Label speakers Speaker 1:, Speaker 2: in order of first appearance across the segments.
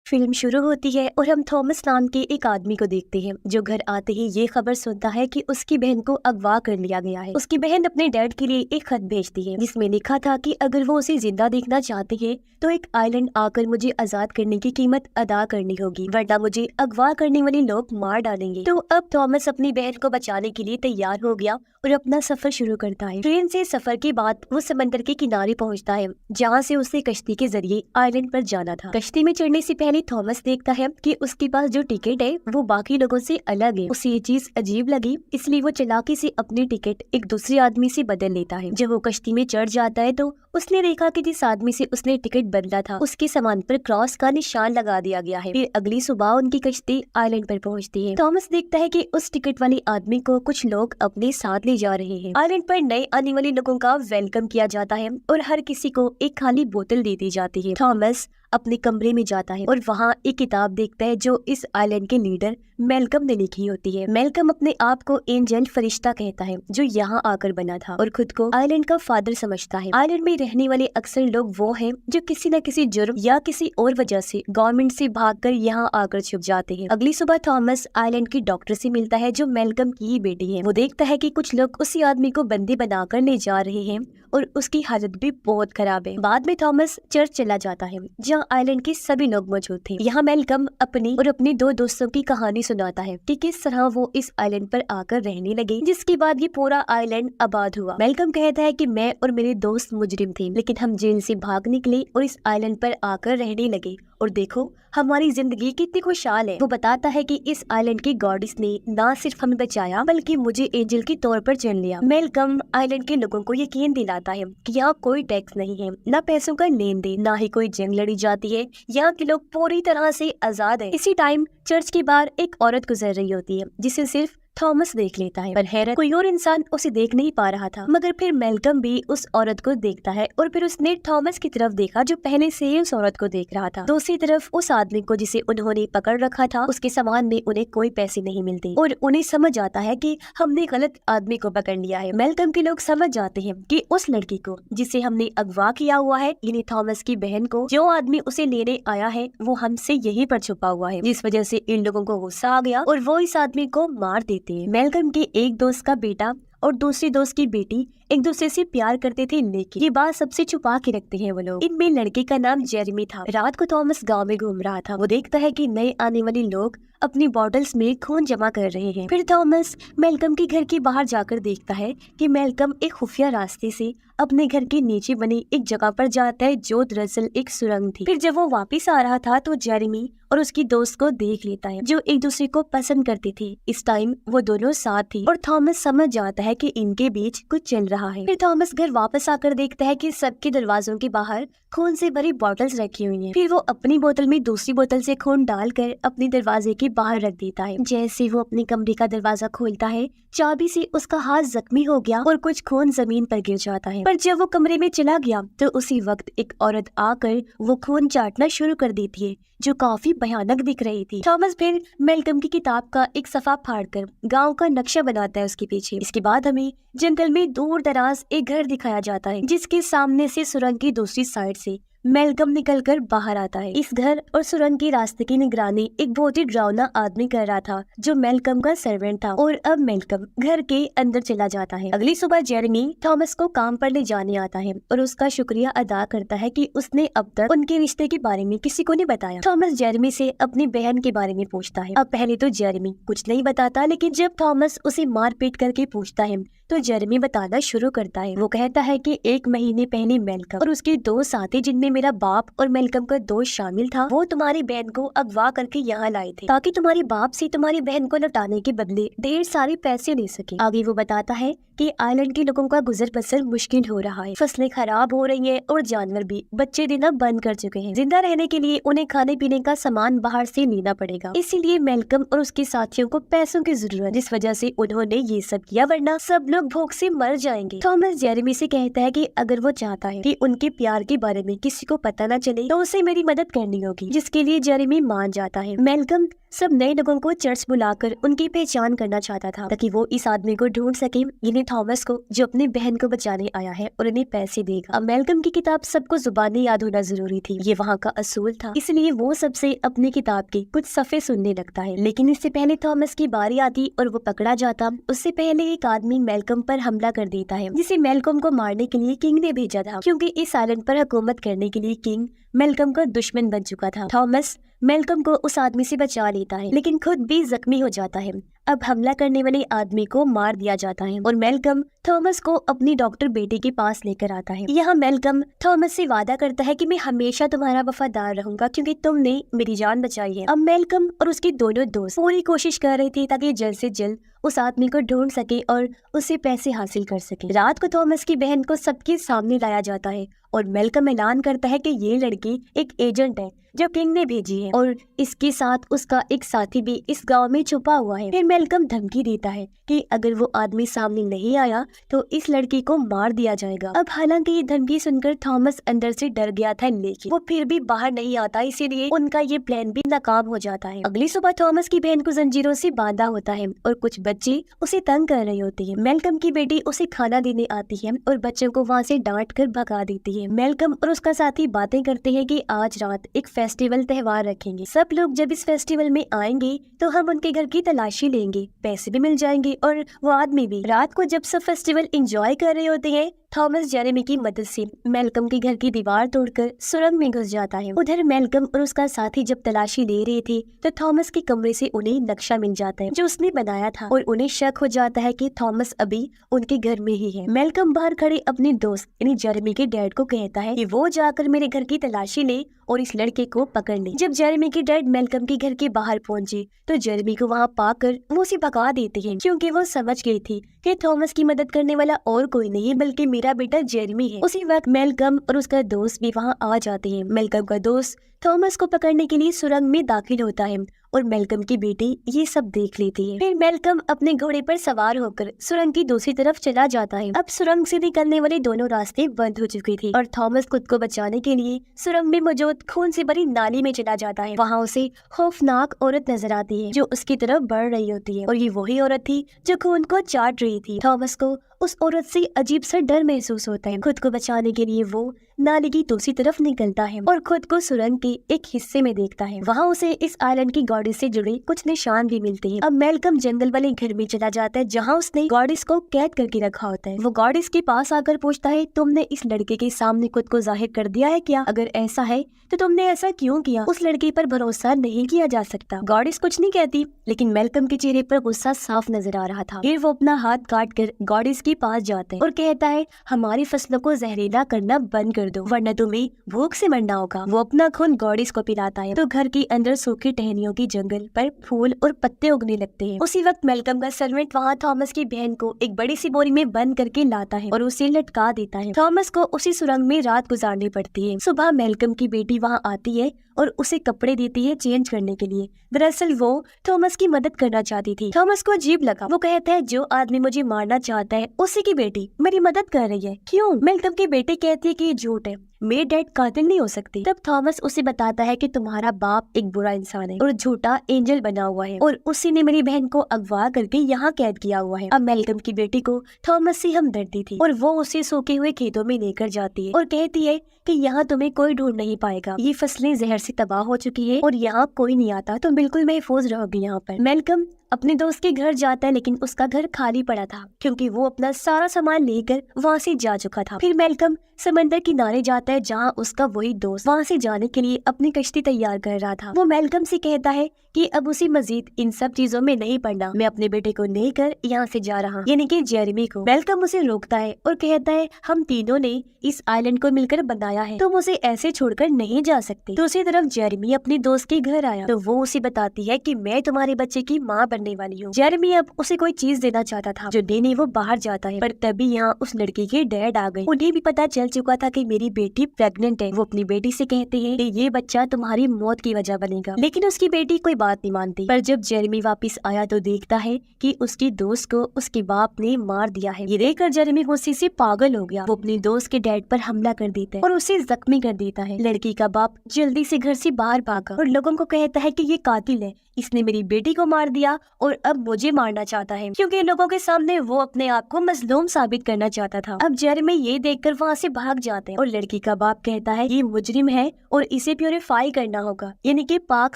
Speaker 1: Film शुरू होती है और हम थॉमस नाम के एक आदमी को देखते हैं जो घर आते ही ये खबर सुनता है कि उसकी बहन को अगवा कर लिया गया है। उसकी बहन अपने डैड के लिए एक खत भेजती है जिसमें लिखा था कि अगर वो उसे जिंदा देखना चाहते हैं तो एक आइलैंड आकर मुझे आजाद करने की कीमत अदा करनी होगी, वरना मुझे अगवा करने वाले लोग मार डालेंगे। तो अब थॉमस अपनी बहन को बचाने के लिए तैयार हो गया और अपना सफर शुरू करता है। ट्रेन से सफर के बाद वो समंदर के किनारे पहुंचता है जहां से उसे कश्ती के जरिए आइलैंड पर जाना था। कश्ती में चढ़ने से पहले थॉमस देखता है कि उसके पास जो टिकट है वो बाकी लोगों से अलग है। उसे ये चीज अजीब लगी, इसलिए वो चालाकी से अपनी टिकट एक दूसरे आदमी से बदल लेता है। जब वो कश्ती में चढ़ जाता है तो उसने देखा कि जिस आदमी से उसने टिकट बदला था उसके सामान पर क्रॉस का निशान लगा दिया गया है। फिर अगली सुबह उनकी कश्ती आइलैंड पर पहुंचती है। थॉमस देखता है कि उस टिकट वाले आदमी को कुछ लोग अपने साथ ले जा रहे हैं। आइलैंड पर नए आने वाले लोगों का वेलकम किया जाता है और हर किसी को एक खाली बोतल दे दी जाती है। थॉमस अपने कमरे में जाता है और वहाँ एक किताब देखता है जो इस आइलैंड के लीडर मेलकम ने लिखी होती है। मेलकम अपने आप को एंजल फरिश्ता कहता है जो यहाँ आकर बना था और खुद को आइलैंड का फादर समझता है। आइलैंड में रहने वाले अक्सर लोग वो हैं जो किसी न किसी जुर्म या किसी और वजह से गवर्नमेंट से भागकर यहाँ आकर छुप जाते हैं। अगली सुबह थॉमस आइलैंड की डॉक्टर से मिलता है जो मेलकम की ही बेटी है। वो देखता है कि कुछ लोग उसी आदमी को बंदी बनाकर ले जा रहे हैं और उसकी हालत भी बहुत खराब है। बाद में थॉमस चर्च चला जाता है जहाँ आइलैंड के सभी लोग मौजूद थे। यहाँ मेलकम अपनी और अपने दो दोस्तों की कहानी सुनाता है कि किस तरह वो इस आइलैंड पर आकर रहने लगे, जिसके बाद ये पूरा आइलैंड आबाद हुआ। मेलकम कहता है कि मैं और मेरे दोस्त मुजरिम थे, लेकिन हम जेल से भाग निकले और इस आइलैंड पर आकर रहने लगे और देखो हमारी जिंदगी कितनी खुशहाल है। वो बताता है कि इस आइलैंड की गॉडेस ने न सिर्फ हमें बचाया बल्कि मुझे एंजल के तौर पर चुन लिया। मेलकम आइलैंड के लोगों को यकीन दिलाता है कि यहाँ कोई टैक्स नहीं है, न पैसों का लेन देन, न ही कोई जंग लड़ी जाती है। यहाँ के लोग पूरी तरह से आजाद है। इसी टाइम चर्च के बाहर एक औरत गुजर रही होती है जिसे सिर्फ थॉमस देख लेता है, पर हैरत कोई और इंसान उसे देख नहीं पा रहा था। मगर फिर मेलकम भी उस औरत को देखता है और फिर उसने थॉमस की तरफ देखा जो पहले से ही उस औरत को देख रहा था। दूसरी तरफ उस आदमी को जिसे उन्होंने पकड़ रखा था उसके सामान में उन्हें कोई पैसे नहीं मिलते और उन्हें समझ आता है कि हमने गलत आदमी को पकड़ लिया है। मेलकम के लोग समझ जाते हैं कि उस लड़की को जिसे हमने अगवा किया हुआ है, यानी थॉमस की बहन को, जो आदमी उसे लेने आया है वो हमसे यहीं पर छुपा हुआ है, जिस वजह से इन लोगों को गुस्सा आ गया और वो इस आदमी को मार देते हैं। मेलकम के एक दोस्त का बेटा और दूसरी दोस्त की बेटी एक दूसरे से प्यार करते थे, लेकिन ये बात सबसे छुपा के रखते हैं वो लोग। इनमें लड़के का नाम जेरेमी था। रात को थॉमस गांव में घूम रहा था। वो देखता है कि नए आने वाले लोग अपनी बॉटल्स में खून जमा कर रहे हैं। फिर थॉमस मेलकम के घर के बाहर जाकर देखता है कि मेलकम एक खुफिया रास्ते से अपने घर के नीचे बनी एक जगह पर जाता है जो दरअसल एक सुरंग थी। फिर जब वो वापस आ रहा था तो जेरेमी और उसकी दोस्त को देख लेता है जो एक दूसरे को पसंद करते थे। इस टाइम वो दोनों साथ थी और थॉमस समझ जाता है कि इनके बीच कुछ चल रहा है। फिर थॉमस घर वापस आकर देखता है कि सबके दरवाजों के बाहर खून से भरी बॉटल्स रखी हुई हैं। फिर वो अपनी बोतल में दूसरी बोतल से खून डालकर अपने दरवाजे के बाहर रख देता है। जैसे वो अपने कमरे का दरवाजा खोलता है, चाबी से उसका हाथ जख्मी हो गया और कुछ खून जमीन पर गिर जाता है। पर जब वो कमरे में चला गया तो उसी वक्त एक औरत आकर वो खून चाटना शुरू कर देती है जो काफी भयानक दिख रही थी। थॉमस फिर मेलकम की किताब का एक सफा फाड़कर गांव का नक्शा बनाता है उसके पीछे। इसके बाद हमें जंगल में दूर दराज एक घर दिखाया जाता है जिसके सामने से सुरंग की दूसरी साइड से मेलकम निकलकर बाहर आता है। इस घर और सुरंग के रास्ते की निगरानी एक बहुत ही डरावना आदमी कर रहा था जो मेलकम का सर्वेंट था और अब मेलकम घर के अंदर चला जाता है। अगली सुबह जेरेमी थॉमस को काम पर ले जाने आता है और उसका शुक्रिया अदा करता है कि उसने अब तक उनके रिश्ते के बारे में किसी को नहीं बताया। थॉमस जेरेमी से अपनी बहन के बारे में पूछता है। अब पहले तो जेरेमी कुछ नहीं बताता, लेकिन जब थॉमस उसे मार पीट करके पूछता है तो जेरेमी बताना शुरू करता है। वो कहता है कि 1 महीने पहले मेलकम और उसके 2 साथी, जिनमें मेरा बाप और मेलकम का दोस्त शामिल था, वो तुम्हारी बहन को अगवा करके यहाँ लाए थे ताकि तुम्हारे बाप से तुम्हारी बहन को लौटाने के बदले ढेर सारे पैसे ले सके। आगे वो बताता है कि आइलैंड के लोगों का गुजर बसर मुश्किल हो रहा है, फसलें खराब हो रही हैं और जानवर भी बच्चे देना बंद कर चुके हैं। जिंदा रहने के लिए उन्हें खाने पीने का सामान बाहर से लेना पड़ेगा, इसीलिए मेलकम और उसके साथियों को पैसों की जरूरत, जिस वजह से उन्होंने ये सब किया, वरना सब लोग भूख से मर जाएंगे। थॉमस जेरेमी से कहता है कि अगर वो चाहता है कि उनके प्यार के बारे में किसी को पता न चले तो उसे मेरी मदद करनी होगी, जिसके लिए जेरेमी मान जाता है। मेलकम सब नए लोगों को चर्च बुलाकर उनकी पहचान करना चाहता था ताकि वो इस आदमी को ढूंढ सके, यानी थॉमस को, जो अपनी बहन को बचाने आया है और उन्हें पैसे देगा। अब मैल्कम की किताब सबको जुबानी याद होना जरूरी थी, ये वहाँ का असूल था, इसलिए वो सबसे अपनी किताब के कुछ सफ़े सुनने लगता है। लेकिन इससे पहले थॉमस की बारी आती और वो पकड़ा जाता, उससे पहले एक आदमी मैल्कम पर हमला कर देता है, जिसे मैल्कम को मारने के लिए किंग ने भेजा था, क्योंकि इस आइलैंड पर हुकूमत करने के लिए किंग मैल्कम का दुश्मन बन चुका था। थॉमस मैल्कम को उस आदमी से बचा लेता है, लेकिन खुद भी जख्मी हो जाता है। अब हमला करने वाले आदमी को मार दिया जाता है और मैल्कम थॉमस को अपनी डॉक्टर बेटी के पास लेकर आता है। यहाँ मैल्कम थॉमस से वादा करता है कि मैं हमेशा तुम्हारा वफादार रहूंगा, क्योंकि तुमने मेरी जान बचाई है। अब मैल्कम और उसके दोनों दोस्त पूरी कोशिश कर रहे थे ताकि जल्द से जल्द उस आदमी को ढूंढ सके और उससे पैसे हासिल कर सके। रात को थॉमस की बहन को सबके सामने लाया जाता है और मैल्कम ऐलान करता है कि ये लड़की एक एजेंट है जो किंग ने भेजी है और इसके साथ उसका एक साथी भी इस गांव में छुपा हुआ है। फिर मैल्कम धमकी देता है कि अगर वो आदमी सामने नहीं आया तो इस लड़की को मार दिया जाएगा। अब हालांकि ये धमकी सुनकर थॉमस अंदर से डर गया था, लेकिन वो फिर भी बाहर नहीं आता, इसीलिए उनका ये प्लान भी नाकाम हो जाता है। अगली सुबह थॉमस की बहन को जंजीरों से बांधा होता है और कुछ बच्चे उसे तंग कर रहे होते हैं। मैल्कम की बेटी उसे खाना देने आती है और बच्चों को वहाँ से डांट कर भगा देती है। मैल्कम और उसका साथी बातें करते हैं कि आज रात एक फेस्टिवल त्योहार रखेंगे, सब लोग जब इस फेस्टिवल में आएंगे तो हम उनके घर की तलाशी लेंगे, पैसे भी मिल जाएंगे और वो आदमी भी। रात को जब सब फेस्टिवल एंजॉय कर रहे होते हैं, थॉमस जेरेमी की मदद से मैल्कम के घर की दीवार तोड़कर सुरंग में घुस जाता है। उधर मैल्कम और उसका साथी जब तलाशी ले रहे थे तो थॉमस के कमरे से उन्हें नक्शा मिल जाता है जो उसने बनाया था और उन्हें शक हो जाता है कि थॉमस अभी उनके घर में ही है। मैल्कम बाहर खड़े अपने दोस्त यानी जेरेमी के डैड को कहता है कि वो जाकर मेरे घर की तलाशी ले और इस लड़के को पकड़ ले। जब जेरेमी के डैड मैल्कम के घर के बाहर पहुंचे तो जेरेमी को वहां पाकर वो उसे भगा देते हैं, क्योंकि वो समझ गई थी कि थॉमस की मदद करने वाला और कोई नहीं बल्कि मेरा बेटा जेरेमी है। उसी वक्त मैल्कम और उसका दोस्त भी वहां आ जाते हैं। मैल्कम का दोस्त थॉमस को पकड़ने के लिए सुरंग में दाखिल होता है और मैल्कम की बेटी ये सब देख लेती है। फिर मैल्कम अपने घोड़े पर सवार होकर सुरंग की दूसरी तरफ चला जाता है। अब सुरंग से निकलने वाले दोनों रास्ते बंद हो चुके थे और थॉमस खुद को बचाने के लिए सुरंग में मौजूद खून से भरी नाली में चला जाता है। वहाँ उसे खौफनाक औरत नजर आती है जो उसकी तरफ बढ़ रही होती है और ये वही औरत थी जो खून को चाट रही थी। थॉमस को उस औरत से अजीब सा डर महसूस होता है। खुद को बचाने के लिए वो नाली की दूसरी तरफ निकलता है और खुद को सुरंग के एक हिस्से में देखता है। वहाँ उसे इस आइलैंड की गॉडेस से जुड़े कुछ निशान भी मिलते हैं। अब मैल्कम जंगल वाले घर में चला जाता है जहाँ उसने गॉडेस को कैद करके रखा होता है। वो गॉडेस के पास आकर पूछता है, तुमने इस लड़के के सामने खुद को जाहिर कर दिया है क्या? अगर ऐसा है तो तुमने ऐसा क्यों किया? उस लड़के पर भरोसा नहीं किया जा सकता। गॉडेस कुछ नहीं कहती, लेकिन मैल्कम के चेहरे पर गुस्सा साफ नजर आ रहा था। फिर वो अपना हाथ काट कर गॉडेस के पास जाता है और कहता है, हमारी फसलों को जहरीला करना बंद कर दो वरना तुम्हें भूख से मरना होगा। वो अपना खून गॉडेस को पिलाता है तो घर के अंदर सूखी टहनियों की जंगल पर फूल और पत्ते उगने लगते हैं। उसी वक्त मैल्कम का सर्वेंट वहाँ थॉमस की बहन को एक बड़ी सी बोरी में बंद करके लाता है और उसे लटका देता है। थॉमस को उसी सुरंग में रात गुजारनी पड़ती है। सुबह मैल्कम की बेटी वहाँ आती है और उसे कपड़े देती है चेंज करने के लिए। दरअसल वो थॉमस की मदद करना चाहती थी। थॉमस को अजीब लगा। वो कहता है, जो आदमी मुझे मारना चाहता है उसी की बेटी मेरी मदद कर रही है, क्यों? मैल्कम की बेटी कहती है कि ये झूठ है, मेरे डैड कातिल नहीं हो सकते। तब थॉमस उसे बताता है कि तुम्हारा बाप एक बुरा इंसान है और झूठा एंजल बना हुआ है और उसी ने मेरी बहन को अगवा करके यहाँ कैद किया हुआ है। अब मैल्कम की बेटी को थॉमस से हमदर्दी थी और वो उसे सूखे हुए खेतों में लेकर जाती है और कहती है कि यहाँ तुम्हें कोई ढूंढ नहीं पाएगा, ये फसलें जहर से तबाह हो चुकी है और यहाँ कोई नहीं आता, तुम बिल्कुल महफूज रहोगी यहाँ पर। मैल्कम अपने दोस्त के घर जाता है, लेकिन उसका घर खाली पड़ा था क्योंकि वो अपना सारा सामान लेकर वहाँ से जा चुका था। फिर मैल्कम समंदर किनारे जाता है जहाँ उसका वही दोस्त वहाँ से जाने के लिए अपनी कश्ती तैयार कर रहा था। वो मैल्कम से कहता है कि अब उसे मजीद इन सब चीजों में नहीं पड़ना, मैं अपने बेटे को लेकर यहाँ से जा रहा, यानी कि जेरेमी को। मैल्कम उसे रोकता है और कहता है, हम तीनों ने इस आइलैंड को मिलकर बनाया है, तुम उसे ऐसे छोड़कर नहीं जा सकते। दूसरी तरफ जेरेमी अपने दोस्त के घर आया तो वो उसे बताती है कि मैं तुम्हारे बच्चे की माँ बनने वाली हूँ। जेरेमी अब उसे कोई चीज देना चाहता था जो देने वो बाहर जाता है, पर तभी यहाँ उस लड़की के डैड आ गए। उन्हें भी पता चल चुका था कि मेरी बेटी बेटी प्रेग्नेंट है। वो अपनी बेटी से कहते हैं कि ये बच्चा तुम्हारी मौत की वजह बनेगा, लेकिन उसकी बेटी कोई बात नहीं मानती। पर जब जेरेमी वापस आया तो देखता है कि उसकी दोस्त को उसके बाप ने मार दिया है। ये देखकर जेरेमी गुस्से से पागल हो गया। वो अपनी दोस्त के डैड पर हमला कर देता है और उसे जख्मी कर देता है। लड़की का बाप जल्दी से घर से बाहर भागा और लोगों को कहता है कि ये कातिल है, इसने मेरी बेटी को मार दिया और अब मुझे मारना चाहता है, क्योंकि लोगों के सामने वो अपने आप को मजलूम साबित करना चाहता था। अब जेरेमी ये देखकर वहाँ से भाग जाते हैं और लड़की का बाप कहता है ये मुजरिम है और इसे प्योरीफाई करना होगा, यानी कि पाक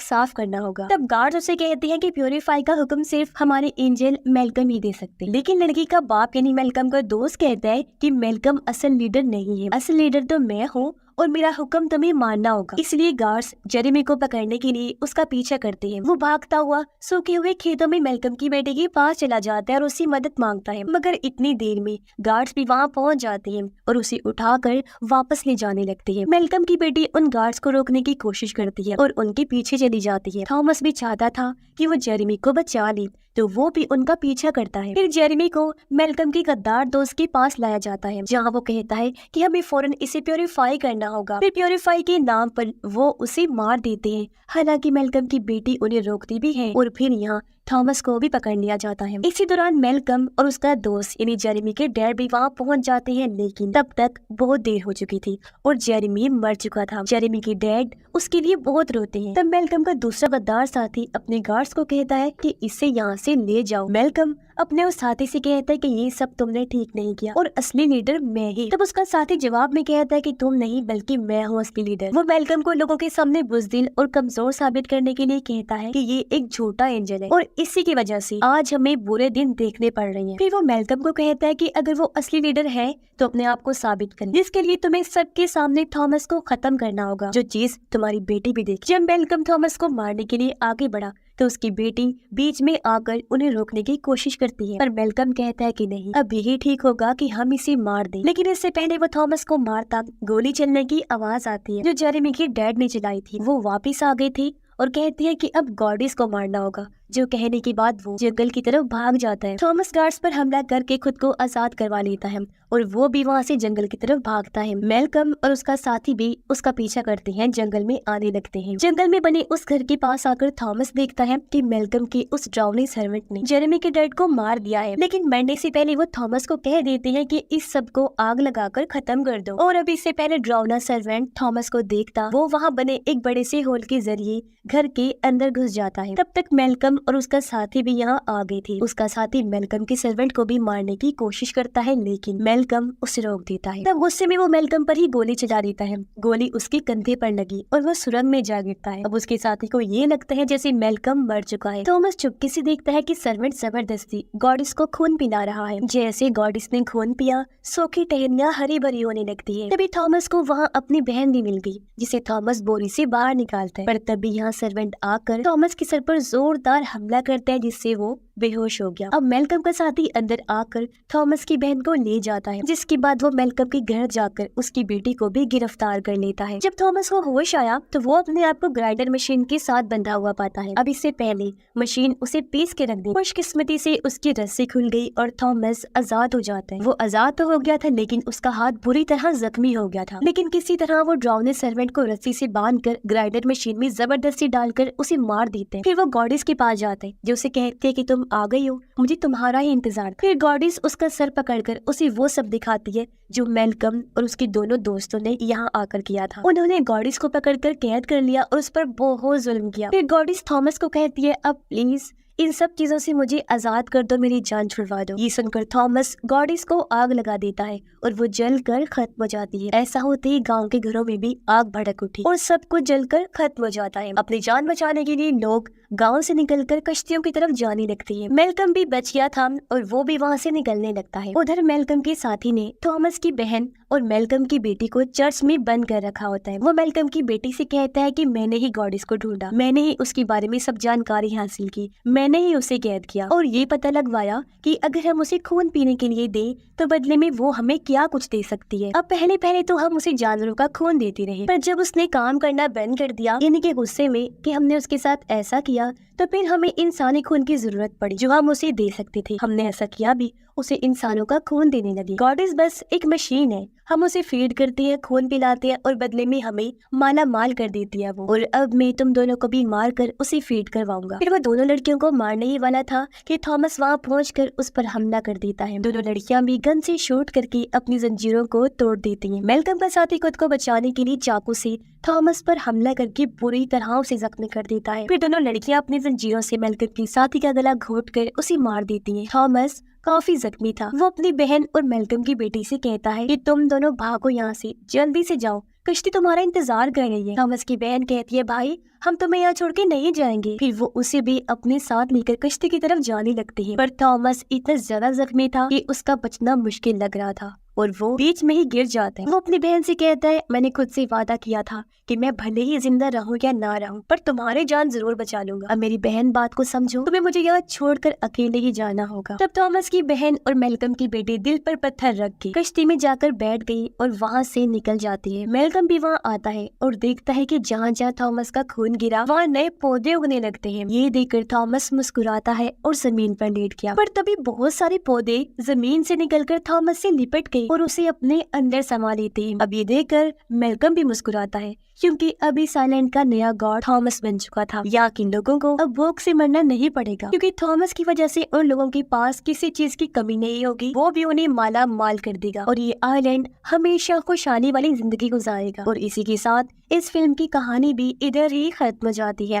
Speaker 1: साफ करना होगा। तब गार्ड उसे कहते हैं कि प्योरीफाई का हुक्म सिर्फ हमारे एंजल मेलकम ही दे सकते, लेकिन लड़की का बाप यानी मेलकम का दोस्त कहता है कि मेलकम असल लीडर नहीं है, असल लीडर तो मैं हूँ और मेरा हुक्म तुम्हें मानना होगा। इसलिए गार्ड्स जेरेमी को पकड़ने के लिए उसका पीछा करते हैं। वो भागता हुआ सूखे हुए खेतों में मेलकम की बेटी के पास चला जाता है और उससे मदद मांगता है, मगर इतनी देर में गार्ड्स भी वहाँ पहुँच जाते हैं और उसे उठाकर वापस ले जाने लगते हैं। मेलकम की बेटी उन गार्ड्स को रोकने की कोशिश करती है और उनके पीछे चली जाती है। थॉमस भी चाहता था कि वो जेरेमी को बचा ले, तो वो भी उनका पीछा करता है। फिर जेरेमी को मेलकम की गद्दार दोस्त के पास लाया जाता है, जहाँ वो कहता है कि हमें फौरन इसे प्योरीफाई करना होगा। फिर प्योरीफाई के नाम पर वो उसे मार देते हैं, हालांकि मेलकम की बेटी उन्हें रोकती भी है और फिर यहाँ थॉमस को भी पकड़ लिया जाता है। इसी दौरान मेलकम और उसका दोस्त यानी जेरेमी के डैड भी वहाँ पहुँच जाते हैं, लेकिन तब तक बहुत देर हो चुकी थी और जेरेमी मर चुका था। जेरेमी के डैड उसके लिए बहुत रोते हैं। तब मेलकम का दूसरा गद्दार साथी अपने गार्ड्स को कहता है कि इसे यहाँ से ले जाओ। मेलकम अपने उस साथी से कहता है कि ये सब तुमने ठीक नहीं किया और असली लीडर मैं ही। तब उसका साथी जवाब में कहता है कि तुम नहीं बल्कि मैं हूँ असली लीडर। वो मेलकम को लोगों के सामने बुज़दिल और कमजोर साबित करने के लिए कहता है कि ये एक झूठा एंजल है और इसी की वजह से आज हमें बुरे दिन देखने पड़ रहे हैं। फिर वो मेलकम को कहता है कि अगर वो असली लीडर है तो अपने आप को साबित करें, जिसके लिए तुम्हें सबके सामने थॉमस को खत्म करना होगा, जो चीज तुम्हारी बेटी भी देख। जब मेलकम थॉमस को मारने के लिए आगे बढ़ा तो उसकी बेटी बीच में आकर उन्हें रोकने की कोशिश करती है, पर मेलकम कहता है कि नहीं, अब यही ठीक होगा कि हम इसे मार दें। लेकिन इससे पहले वो थॉमस को मारता गोली चलने की आवाज आती है, जो जेरेमी के डैड ने चलाई थी। वो वापिस आ गई थी और कहती है कि अब गॉडिस को मारना होगा, जो कहने के बाद वो जंगल की तरफ भाग जाता है। थॉमस गार्ड्स पर हमला करके खुद को आजाद करवा लेता है और वो भी वहाँ से जंगल की तरफ भागता है। मेलकम और उसका साथी भी उसका पीछा करते हैं, जंगल में आने लगते हैं। जंगल में बने उस घर के पास आकर थॉमस देखता है कि मेलकम के उस ड्राउनी सर्वेंट ने जेरेमी के डैड को मार दिया है, लेकिन मरने से पहले वो थॉमस को कह देते हैं कि इस सब को आग लगाकर खत्म कर दो। और अभी इससे पहले ड्राउना सर्वेंट थॉमस को देखता वो वहाँ बने एक बड़े से होल के जरिए घर के अंदर घुस जाता है। तब तक मेलकम और उसका साथी भी यहाँ आ गए थे। उसका साथी मेलकम के सर्वेंट को भी मारने की कोशिश करता है, लेकिन मेलकम उसे रोक देता है। तब गुस्से में वो मेलकम पर ही गोली चला देता है। गोली उसके कंधे पर लगी और वो सुरंग में जा गिरता है। अब उसके साथी को ये लगता है जैसे मेलकम मर चुका है। थॉमस चुपके से देखता है कि सर्वेंट जबरदस्ती गॉडिस को खून पिला रहा है। जैसे गॉडिस ने खून पिया, सूखी टहनियां हरी भरी होने लगती है। तभी थॉमस को वहाँ अपनी बहन भी मिल गई, जिसे थॉमस बोरी से बाहर निकालता है। पर तभी यहाँ सर्वेंट आकर थॉमस के सर पर जोरदार हमला करता है, जिससे वो बेहोश हो गया। अब मेलकम का साथी अंदर आकर थॉमस की बहन को ले जाता है, जिसके बाद वो मेलकम के घर जाकर उसकी बेटी को भी गिरफ्तार कर लेता है। जब थॉमस को होश आया तो वो अपने आप को ग्राइंडर मशीन के साथ बंधा हुआ पाता है। अब इससे पहले मशीन उसे पीस के रख दी। खुशकिस्मती से उसकी रस्सी खुल गई और थॉमस आजाद हो जाता है। वो आजाद तो हो गया था, लेकिन उसका हाथ बुरी तरह जख्मी हो गया था। लेकिन किसी तरह वो ड्राउने सर्वेंट को रस्सी से बांधकर ग्राइंडर मशीन में जबरदस्ती डालकर उसे मार देते हैं। फिर वो गॉडिस के पास जाते हैं, जो उसे कहते हैं कि तुम आ गई हो, मुझे तुम्हारा ही इंतजार। फिर गॉडिस उसका सर पकड़कर उसे वो सब दिखाती है जो मेलकम और उसके दोनों दोस्तों ने यहाँ आकर किया था। उन्होंने गॉडिस को पकड़कर कैद कर लिया और उस पर बहुत जुल्म किया। फिर गॉडिस थॉमस को कहती है, अब प्लीज इन सब चीजों से मुझे आजाद कर दो, मेरी जान छुड़वा दो। ये सुनकर थॉमस गॉडिस को आग लगा देता है और वो जलकर खत्म हो जाती है। ऐसा होते ही गांव के घरों में भी आग भड़क उठी और सब कुछ जलकर खत्म हो जाता है। अपनी जान बचाने के लिए लोग गांव से निकलकर कश्तियों की तरफ जाने लगते हैं। मेलकम भी बच गया था और वो भी वहाँ से निकलने लगता है। उधर मेलकम के साथी ने थॉमस की बहन और मेलकम की बेटी को चर्च में बंद कर रखा होता है। वो मेलकम की बेटी से कहता है कि मैंने ही गॉडिस को ढूंढा, मैंने ही उसके बारे में सब जानकारी हासिल की, मैंने ही उसे कैद किया और ये पता लगवाया कि अगर हम उसे खून पीने के लिए दें तो बदले में वो हमें क्या कुछ दे सकती है। अब पहले पहले तो हम उसे जानवरों का खून देते रहे, पर जब उसने काम करना बंद कर दिया, यानी कि गुस्से में कि हमने उसके साथ ऐसा किया, तो फिर हमें इंसानी खून की जरूरत पड़ी जो हम उसे दे सकते थे। हमने ऐसा किया भी उसे इंसानों का खून देने लगी। गॉडेस बस एक मशीन है, हम उसे फीड करते हैं, खून पिलाते हैं और बदले में हमें माला माल कर देती है वो। और अब मैं तुम दोनों को भी मार कर उसे फीड करवाऊंगा। फिर वो दोनों लड़कियों को मारने ही वाला था कि थॉमस वहाँ पहुंचकर उस पर हमला कर देता है। दोनों लड़कियां भी गन से शूट करके अपनी जंजीरों को तोड़ देती हैं। मेलकम का साथी खुद को बचाने के लिए चाकू से थॉमस पर हमला करके बुरी तरह उसे जख्मी कर देता है। फिर दोनों लड़कियां अपनी जंजीरों से मेलकम की साथी का गला घोट कर उसे मार देती हैं। थॉमस काफी जख्मी था। वो अपनी बहन और मेलकम की बेटी से कहता है कि तुम दोनों भागो यहाँ से, जल्दी से जाओ, कश्ती तुम्हारा इंतजार कर रही है। थॉमस की बहन कहती है भाई हम तुम्हें यहाँ छोड़ के नहीं जाएंगे। फिर वो उसे भी अपने साथ लेकर कश्ती की तरफ जाने लगती है, पर थॉमस इतना ज्यादा जख्मी था कि उसका बचना मुश्किल लग रहा था और वो बीच में ही गिर जाता है। वो अपनी बहन से कहता है मैंने खुद से वादा किया था कि मैं भले ही जिंदा रहूं या ना रहूं, पर तुम्हारी जान जरूर बचा लूंगा। अब मेरी बहन बात को समझो, तुम्हें मुझे यहाँ छोड़कर अकेले ही जाना होगा। तब थॉमस की बहन और मेलकम की बेटी दिल पर पत्थर रख के कश्ती में जाकर बैठ गई और वहाँ से निकल जाती है। मेलकम भी वहाँ आता है और देखता है कि जहाँ जहाँ थॉमस का खून गिरा वहाँ नए पौधे उगने लगते हैं। ये देखकर थॉमस मुस्कुराता है और जमीन पर लेट गया, पर तभी बहुत सारे पौधे जमीन से निकलकर थॉमस से लिपट गए और उसे अपने अंदर समा लेते हैं। अब ये देखकर मेलकम भी मुस्कुराता है क्योंकि अभी साइलेंट का नया गॉड थॉमस बन चुका था। यहाँ के लोगों को अब भूख से मरना नहीं पड़ेगा क्योंकि थॉमस की वजह से उन लोगों के पास किसी चीज की कमी नहीं होगी। वो भी उन्हें माला माल कर देगा और ये आइलैंड हमेशा खुशहाली वाली जिंदगी गुजारेगा। और इसी के साथ इस फिल्म की कहानी भी इधर ही खत्म हो जाती है।